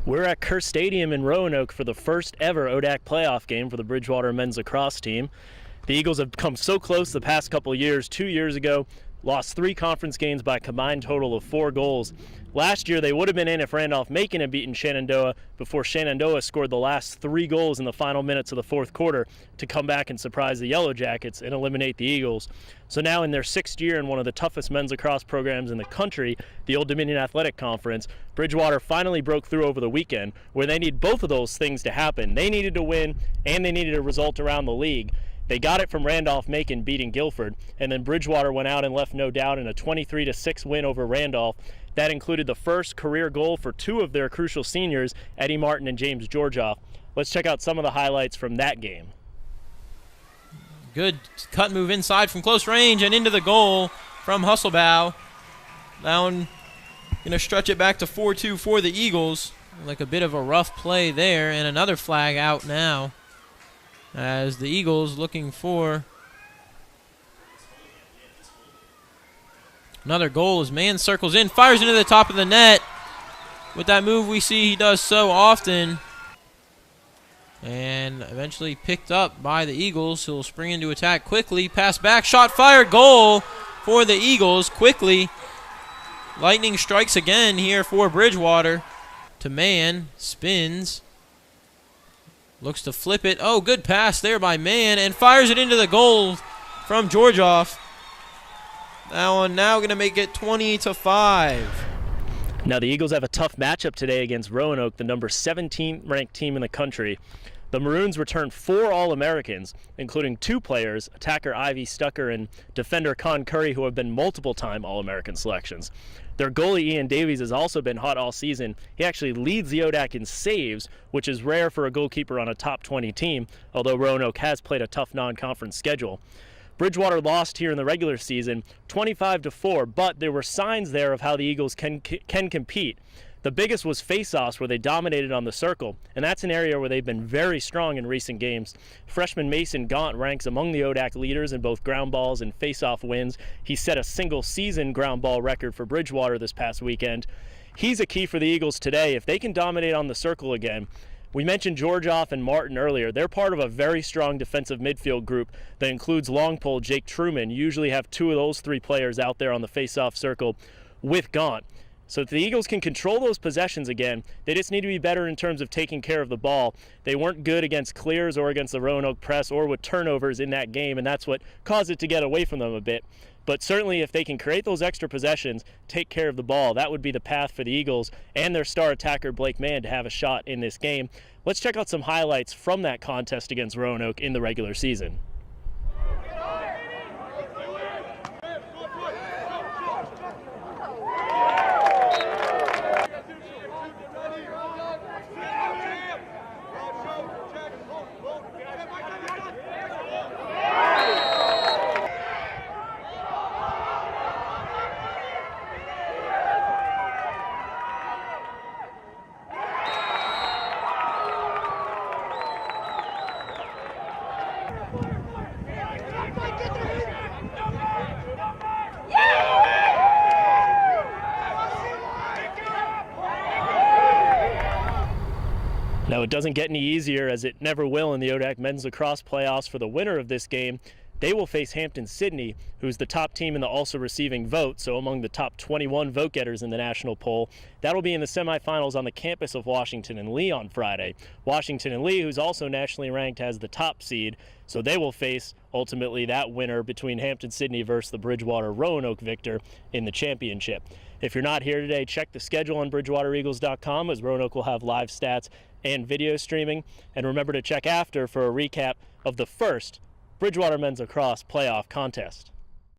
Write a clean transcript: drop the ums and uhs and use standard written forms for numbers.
We're at Kerr Stadium in Roanoke for the first ever ODAC playoff game for the Bridgewater men's lacrosse team. The Eagles have come so close the past couple years. 2 years ago, lost 3 conference games by a combined total of 4 goals. Last year, they would have been in if Randolph-Macon had beaten Shenandoah before Shenandoah scored the last 3 goals in the final minutes of the fourth quarter to come back and surprise the Yellow Jackets and eliminate the Eagles. So now in their 6th year in one of the toughest men's lacrosse programs in the country, the Old Dominion Athletic Conference, Bridgewater finally broke through over the weekend, where they need both of those things to happen. They needed to win, and they needed a result around the league. They got it from Randolph-Macon beating Guilford, and then Bridgewater went out and left no doubt in a 23-6 win over Randolph. That included the first career goal for 2 of their crucial seniors, Eddie Martin and James Georgioff. Let's check out some of the highlights from that game. Good cut move inside from close range and into the goal from Hustlebow. That one going to stretch it back to 4-2 for the Eagles. Like a bit of a rough play there, and another flag out now as the Eagles looking for another goal as Mann circles in, fires into the top of the net. With that move we see he does so often. And eventually picked up by the Eagles. He'll spring into attack quickly. Pass back, shot fired, goal for the Eagles quickly. Lightning strikes again here for Bridgewater. To Mann, spins. Looks to flip it. Oh, good pass there by Mann, and fires it into the goal from Georgioff. That one now going to make it 20-5. Now the Eagles have a tough matchup today against Roanoke, the number 17 ranked team in the country. The Maroons returned 4 All-Americans, including 2 players, attacker Ivy Stucker and defender Con Curry, who have been multiple-time All-American selections. Their goalie Ian Davies has also been hot all season. He actually leads the ODAC in saves, which is rare for a goalkeeper on a top 20 team, although Roanoke has played a tough non-conference schedule. Bridgewater lost here in the regular season 25-4, but there were signs there of how the Eagles can compete. The biggest was face-offs, where they dominated on the circle, and that's an area where they've been very strong in recent games. Freshman Mason Gaunt ranks among the ODAC leaders in both ground balls and face-off wins. He set a single-season ground ball record for Bridgewater this past weekend. He's a key for the Eagles today. If they can dominate on the circle again, we mentioned Georgioff and Martin earlier. They're part of a very strong defensive midfield group that includes long pole Jake Truman. You usually have 2 of those 3 players out there on the face-off circle with Gaunt. So if the Eagles can control those possessions again, they just need to be better in terms of taking care of the ball. They weren't good against clears or against the Roanoke press or with turnovers in that game, and that's what caused it to get away from them a bit. But certainly if they can create those extra possessions, take care of the ball, that would be the path for the Eagles and their star attacker Blake Mann to have a shot in this game. Let's check out some highlights from that contest against Roanoke in the regular season. Now, it doesn't get any easier, as it never will in the ODAC men's lacrosse playoffs. For the winner of this game, they will face Hampton-Sydney, who's the top team in the also receiving vote, so among the top 21 vote-getters in the national poll. That'll be in the semifinals on the campus of Washington and Lee on Friday. Washington and Lee, who's also nationally ranked, has the top seed, so they will face, ultimately, that winner between Hampton-Sydney versus the Bridgewater-Roanoke victor in the championship. If you're not here today, check the schedule on BridgewaterEagles.com, as Roanoke will have live stats and video streaming. And remember to check after for a recap of the first Bridgewater men's lacrosse playoff contest.